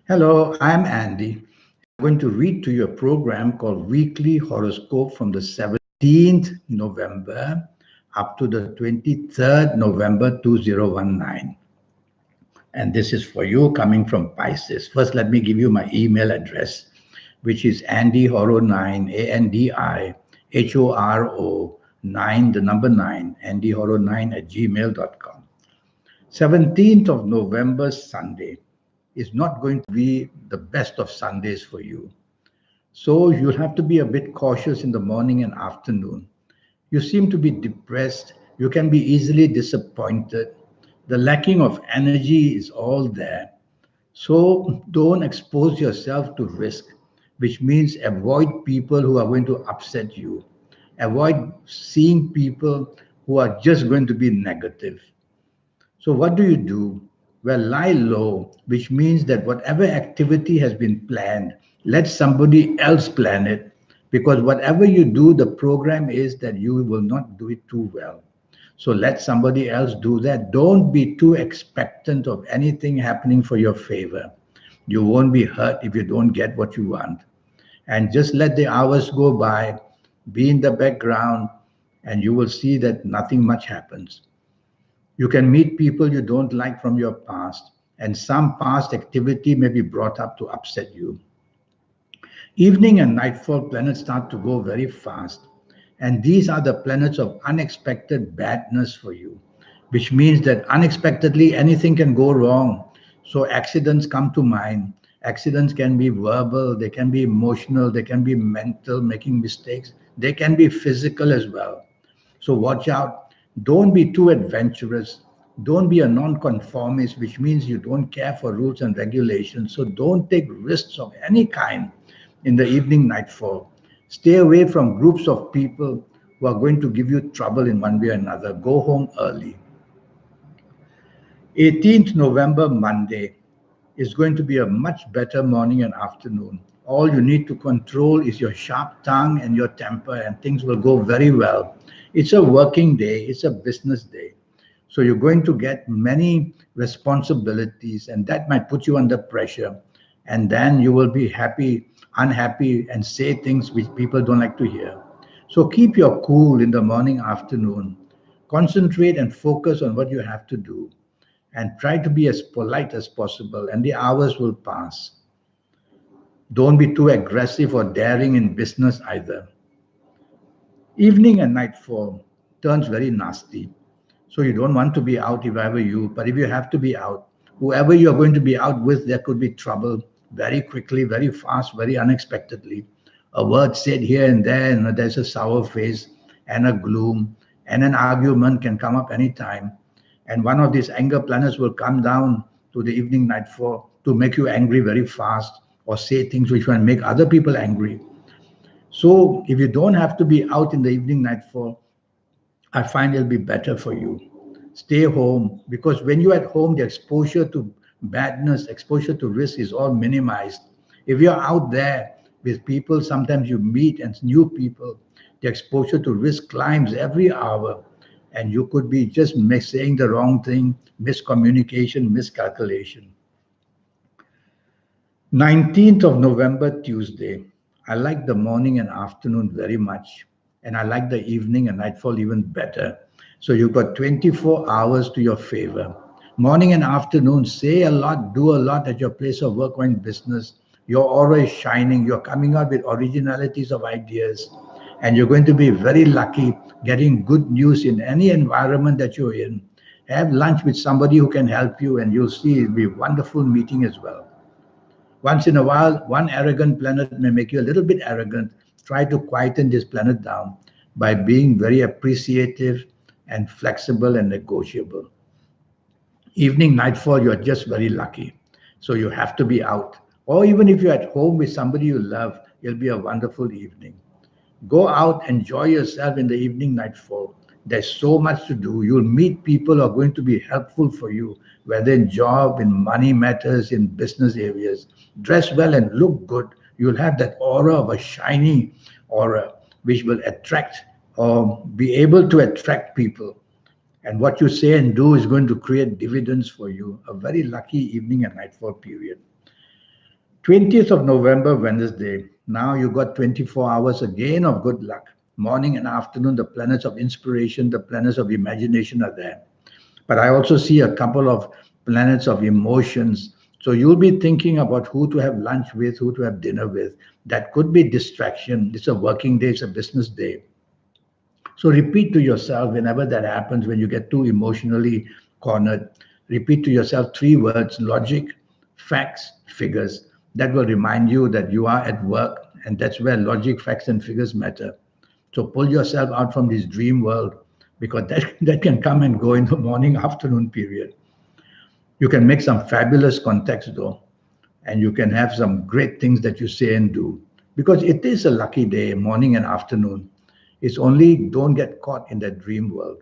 Hello, I'm Andy. I'm going to read to you a program called Weekly Horoscope from the 17th November up to the 23rd November 2019. And this is for you coming from Pisces. First, let me give you my email address, which is andyhoro9, ANDIHORO 9, the number 9, andyhoro9 at gmail.com. 17th of November, Sunday, is not going to be the best of Sundays for you. So you'll have to be a bit cautious in the morning and afternoon. You seem to be depressed. You can be easily disappointed. The lacking of energy is all there. So don't expose yourself to risk, which means avoid people who are going to upset you. Avoid seeing people who are just going to be negative. So, what do you do? Well, lie low, which means that whatever activity has been planned, let somebody else plan it. Because whatever you do, the program is that you will not do it too well. So, let somebody else do that. Don't be too expectant of anything happening for your favor. You won't be hurt if you don't get what you want. And just let the hours go by, be in the background, and you will see that nothing much happens. You can meet people you don't like from your past, and some past activity may be brought up to upset you. Evening and nightfall planets start to go very fast, and these are the planets of unexpected badness for you, which means that unexpectedly anything can go wrong. So, accidents come to mind. Accidents can be verbal, they can be emotional, they can be mental, making mistakes, they can be physical as well. So watch out. Don't be too adventurous. Don't be a non-conformist, which means you don't care for rules and regulations. So don't take risks of any kind in the evening nightfall. Stay away from groups of people who are going to give you trouble in one way or another. Go home early. 18th November, Monday, is going to be a much better morning and afternoon. All you need to control is your sharp tongue and your temper, and things will go very well. It's a working day, it's a business day. So you're going to get many responsibilities, and that might put you under pressure. And then you will be happy, unhappy, and say things which people don't like to hear. So keep your cool in the morning, afternoon. Concentrate and focus on what you have to do and try to be as polite as possible, and the hours will pass. Don't be too aggressive or daring in business either. Evening and nightfall turns very nasty. So you don't want to be out if I were you, but if you have to be out, whoever you're going to be out with, there could be trouble very quickly, very fast, very unexpectedly. A word said here and there, and there's a sour face and a gloom, and an argument can come up anytime. And one of these anger planets will come down to the evening nightfall to make you angry very fast or say things which will make other people angry. So if you don't have to be out in the evening nightfall, I find it'll be better for you. Stay home because when you're at home, the exposure to badness, exposure to risk is all minimized. If you're out there with people, sometimes you meet and new people, the exposure to risk climbs every hour, and you could be just saying the wrong thing, miscommunication, miscalculation. 19th of November, Tuesday. I like the morning and afternoon very much, and I like the evening and nightfall even better. So you've got 24 hours to your favor. Morning and afternoon, say a lot, do a lot at your place of work or in business. Your aura is shining. You're coming out with originalities of ideas, and you're going to be very lucky getting good news in any environment that you're in. Have lunch with somebody who can help you, and you'll see it'll be a wonderful meeting as well. Once in a while, one arrogant planet may make you a little bit arrogant. Try to quieten this planet down by being very appreciative and flexible and negotiable. Evening, nightfall, you're just very lucky. So you have to be out. Or even if you're at home with somebody you love, it'll be a wonderful evening. Go out, enjoy yourself in the evening nightfall. There's so much to do. You'll meet people who are going to be helpful for you, whether in job, in money matters, in business areas. Dress well and look good. You'll have that aura of a shiny aura, which will attract or be able to attract people. And what you say and do is going to create dividends for you. A very lucky evening and nightfall period. 20th of November, Wednesday. Now you got 24 hours again of good luck. Morning and afternoon, the planets of inspiration, the planets of imagination are there. But I also see a couple of planets of emotions. So you'll be thinking about who to have lunch with, who to have dinner with. That could be distraction. It's a working day, it's a business day. So repeat to yourself whenever that happens, when you get too emotionally cornered, repeat to yourself three words: logic, facts, figures. That will remind you that you are at work, and that's where logic, facts, and figures matter. So pull yourself out from this dream world, because that can come and go in the morning afternoon period. You can make some fabulous contacts though, and you can have some great things that you say and do, because it is a lucky day, morning and afternoon. It's only don't get caught in that dream world.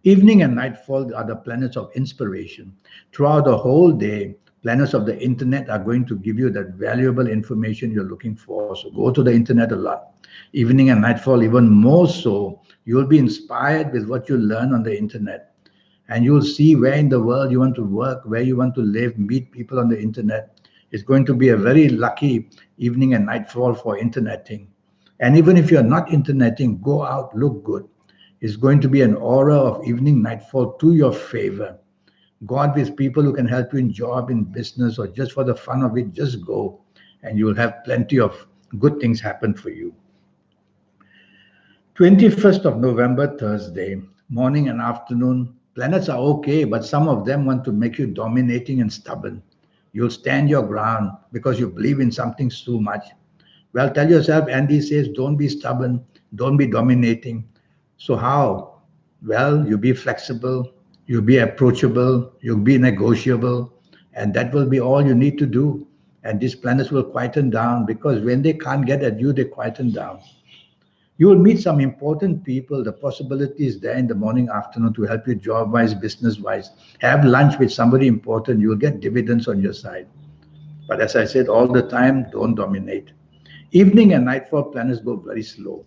Evening and nightfall are the planets of inspiration. Throughout the whole day, planets of the internet are going to give you that valuable information you're looking for. So go to the internet a lot. Evening and nightfall, even more so, you'll be inspired with what you learn on the internet. And you'll see where in the world you want to work, where you want to live, meet people on the internet. It's going to be a very lucky evening and nightfall for interneting. And even if you're not interneting, go out, look good. It's going to be an aura of evening nightfall to your favor. Go out with people who can help you in job, in business, or just for the fun of it, just go. And you'll have plenty of good things happen for you. 21st of November, Thursday, morning and afternoon. Planets are okay, but some of them want to make you dominating and stubborn. You'll stand your ground because you believe in something so much. Well, tell yourself, Andy says, don't be stubborn, don't be dominating. So, how? Well, you be flexible, you be approachable, you be negotiable, and that will be all you need to do. And these planets will quieten down, because when they can't get at you, they quieten down. You will meet some important people. The possibility is there in the morning, afternoon to help you job wise, business wise. Have lunch with somebody important. You will get dividends on your side. But as I said all the time, don't dominate. Evening and nightfall planets go very slow.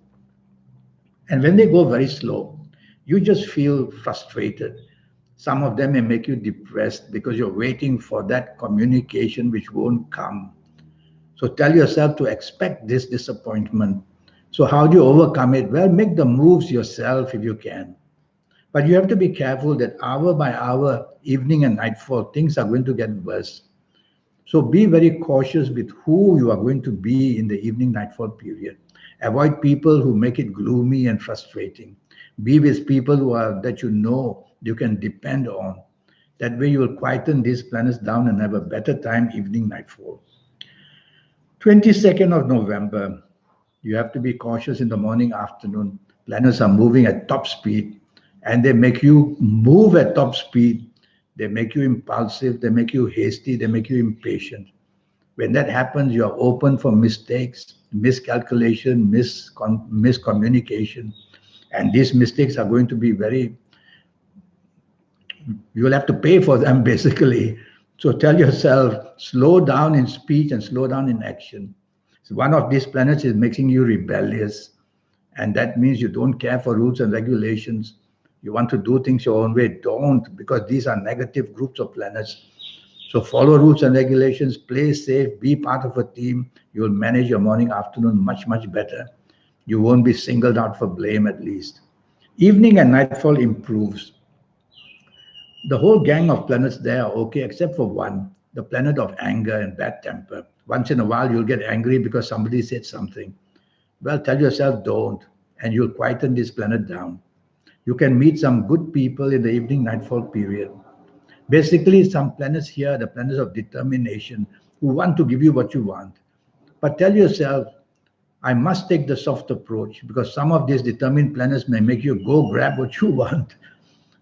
And when they go very slow, you just feel frustrated. Some of them may make you depressed because you're waiting for that communication which won't come. So tell yourself to expect this disappointment. So how do you overcome it? Well, make the moves yourself if you can. But you have to be careful that hour by hour, evening and nightfall, things are going to get worse. So be very cautious with who you are going to be in the evening nightfall period. Avoid people who make it gloomy and frustrating. Be with people that you know you can depend on. That way you will quieten these planets down and have a better time evening nightfall. 22nd of November, you have to be cautious in the morning, afternoon. Planets are moving at top speed, and they make you move at top speed. They make you impulsive, they make you hasty, they make you impatient. When that happens, you are open for mistakes, miscalculation, miscommunication. And these mistakes are going to be you will have to pay for them basically. So tell yourself, slow down in speech and slow down in action. So one of these planets is making you rebellious, and that means you don't care for rules and regulations. You want to do things your own way. Don't, because these are negative groups of planets. So follow rules and regulations, play safe, be part of a team. You'll manage your morning, afternoon much, much better. You won't be singled out for blame at least. Evening and nightfall improves. The whole gang of planets there are okay, except for one, the planet of anger and bad temper. Once in a while, you'll get angry because somebody said something. Well, tell yourself don't, and you'll quieten this planet down. You can meet some good people in the evening nightfall period. Basically, some planets here, the planets of determination, who want to give you what you want. But tell yourself, I must take the soft approach, because some of these determined planets may make you go grab what you want.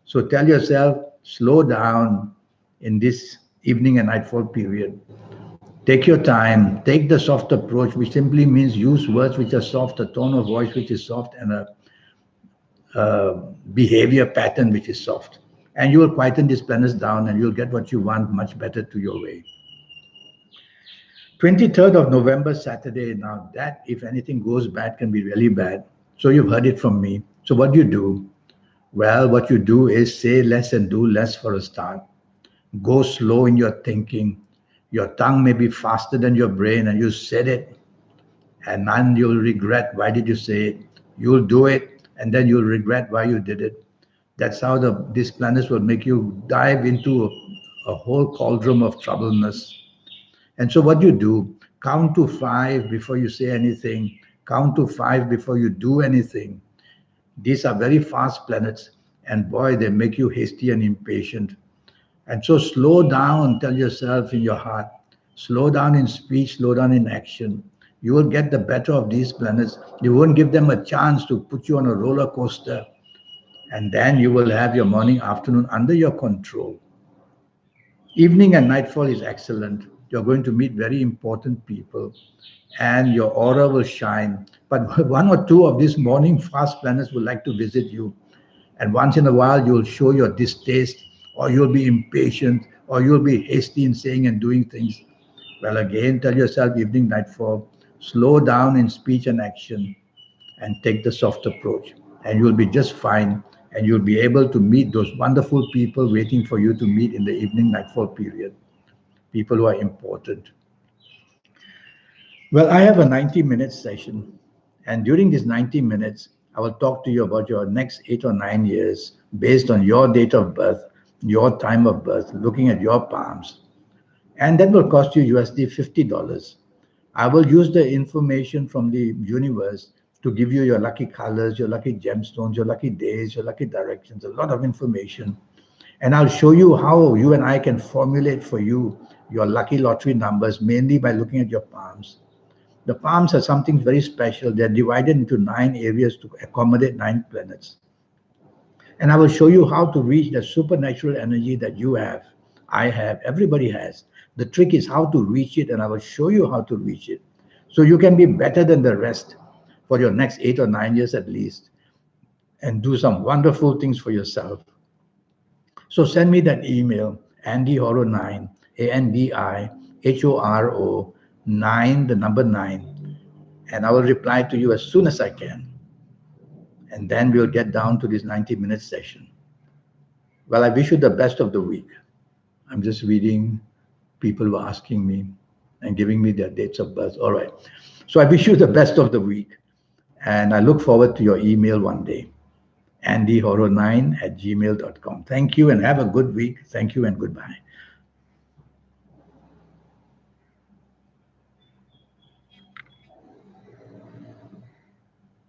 So tell yourself, slow down in this evening and nightfall period. Take your time, take the soft approach, which simply means use words which are soft, a tone of voice which is soft, and a behavior pattern which is soft. And you will quieten these planets down, and you'll get what you want much better to your way. 23rd of November, Saturday. Now that, if anything goes bad, can be really bad. So you've heard it from me. So what do you do? Well, what you do is say less and do less for a start. Go slow in your thinking. Your tongue may be faster than your brain, and you said it, and then you'll regret why did you say it. You'll do it, and then you'll regret why you did it. That's how these planets will make you dive into a whole cauldron of troubleness. And so, what you do, count to five before you say anything, count to five before you do anything. These are very fast planets, and boy, they make you hasty and impatient. And so, slow down, tell yourself in your heart, slow down in speech, slow down in action. You will get the better of these planets. You won't give them a chance to put you on a roller coaster, and then you will have your morning, afternoon under your control. Evening and nightfall is excellent. You're going to meet very important people and your aura will shine. But one or two of these morning fast planners will like to visit you. And once in a while, you'll show your distaste, or you'll be impatient, or you'll be hasty in saying and doing things. Well, again, tell yourself evening, nightfall, slow down in speech and action and take the soft approach. And you'll be just fine. And you'll be able to meet those wonderful people waiting for you to meet in the evening, nightfall period. People who are important. Well, I have a 90-minute session. And during these 90 minutes, I will talk to you about your next 8 or 9 years based on your date of birth, your time of birth, looking at your palms. And that will cost you USD $50. I will use the information from the universe to give you your lucky colors, your lucky gemstones, your lucky days, your lucky directions, a lot of information. And I'll show you how you and I can formulate for you your lucky lottery numbers, mainly by looking at your palms. The palms are something very special. They're divided into 9 areas to accommodate 9 planets. And I will show you how to reach the supernatural energy that you have, I have, everybody has. The trick is how to reach it, and I will show you how to reach it. So you can be better than the rest for your next 8 or 9 years at least, and do some wonderful things for yourself. So send me that email, AndyHoro9, ANDIHORO 9, the number 9, and I will reply to you as soon as I can. And then we'll get down to this 90-minute session. Well, I wish you the best of the week. I'm just reading people who are asking me and giving me their dates of birth. All right. So I wish you the best of the week. And I look forward to your email one day. AndyHoro9 at gmail.com. Thank you and have a good week. Thank you and goodbye.